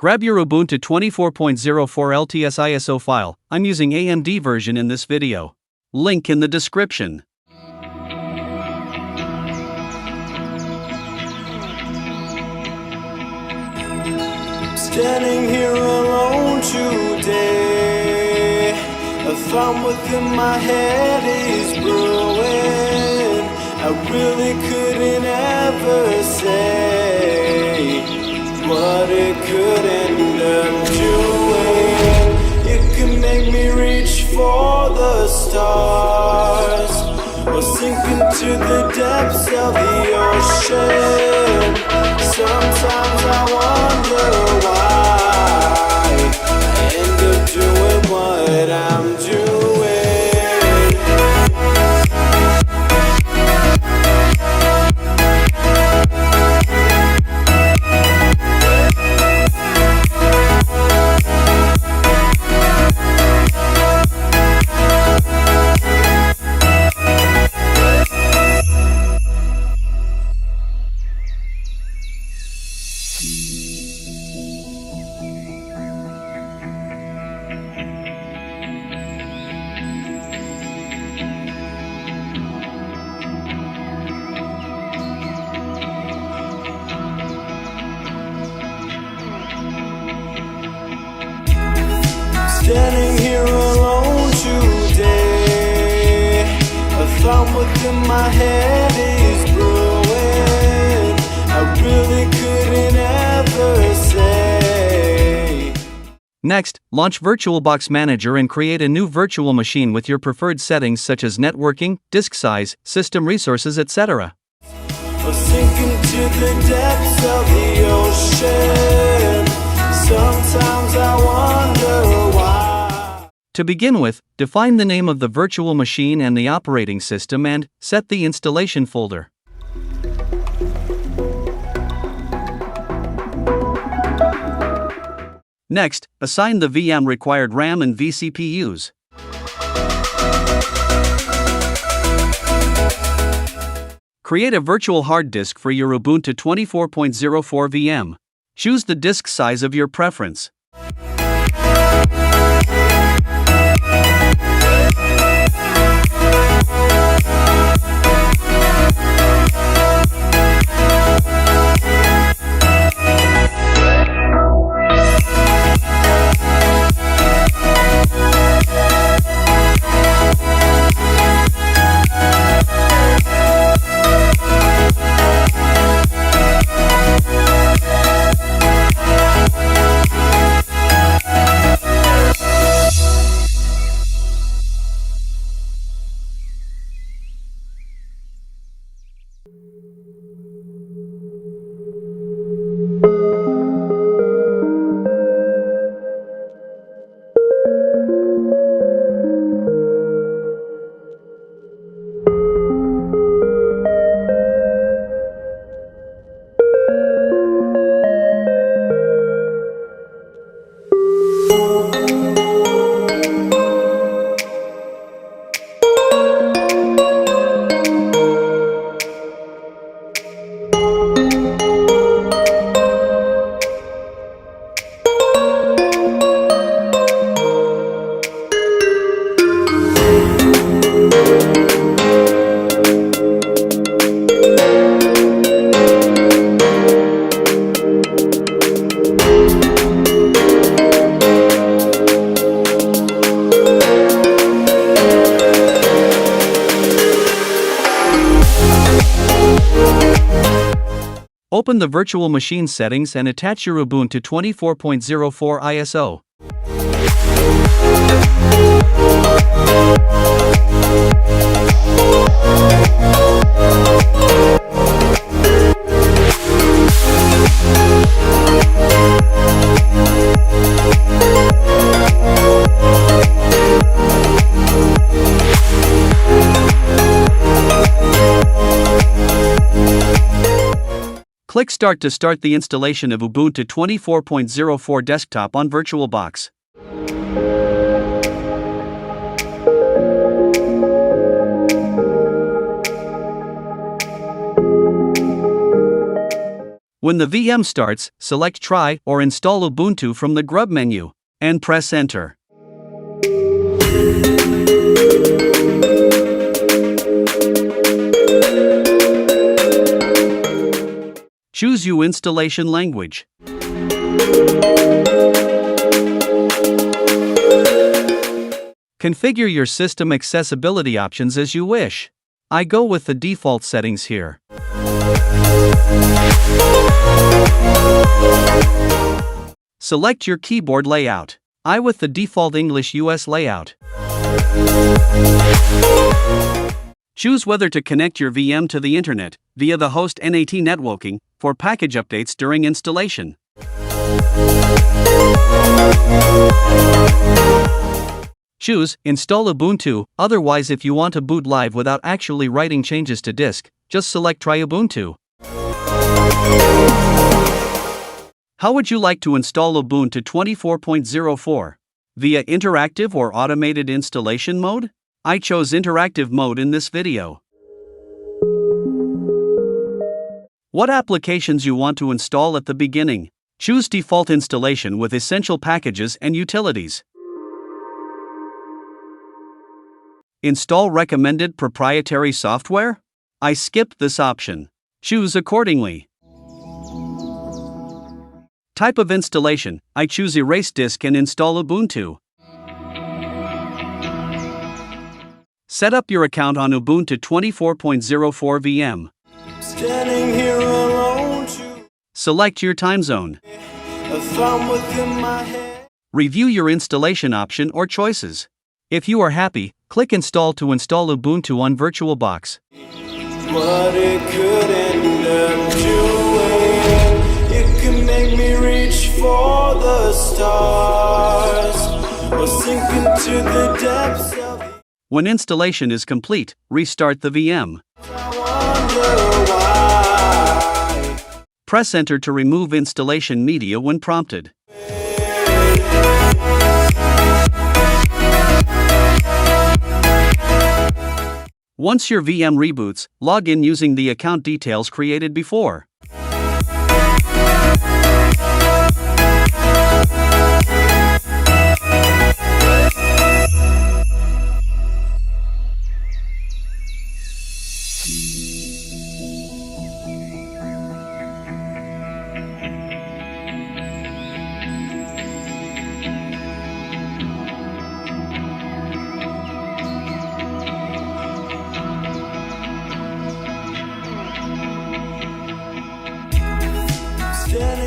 Grab your Ubuntu 24.04 LTS ISO file. I'm using AMD version in this video. Link in the description. Standing here alone today, a thought within my head is brewing. I really couldn't ever say what it could end up doing. It could make me reach for the stars, or sink into the depths of the ocean. Sometimes I wonder why I end up doing what I'm doing. Standing here alone today, a thought within my head is brewing. I really couldn't ever say. Next, launch VirtualBox Manager and create a new virtual machine with your preferred settings such as networking, disk size, system resources, etc. Or sink into the depths of the ocean. Sometimes I wonder why. To begin with, define the name of the virtual machine and the operating system and set the installation folder. Next, assign the VM required RAM and vCPUs. Create a virtual hard disk for your Ubuntu 24.04 VM. Choose the disk size of your preference. Open the virtual machine settings and attach your Ubuntu 24.04 ISO. Click Start to start the installation of Ubuntu 24.04 Desktop on VirtualBox. When the VM starts, select Try or Install Ubuntu from the grub menu, and press Enter. Choose your installation language. Configure your system accessibility options as you wish. I go with the default settings here. Select your keyboard layout. I with the default English US layout. Choose whether to connect your VM to the internet via the host NAT networking for package updates during installation. Choose Install Ubuntu. Otherwise, if you want to boot live without actually writing changes to disk, just select Try Ubuntu. How would you like to install Ubuntu 24.04? Via interactive or automated installation mode? I chose interactive mode in this video. What applications you want to install at the beginning? Choose default installation with essential packages and utilities. Install recommended proprietary software? I skipped this option. Choose accordingly. Type of installation, I choose erase disk and install Ubuntu. Set up your account on Ubuntu 24.04 VM. Standing here alone, Select your time zone. a thumb within my head. Review your installation option or choices. If you are happy, click Install to install Ubuntu on VirtualBox. What it could end up doing, it could make me reach for the stars, or sink into the depths of the When installation is complete, restart the VM. wonder why. Press Enter to remove installation media when prompted. Once your VM reboots, log in using the account details created before. Standing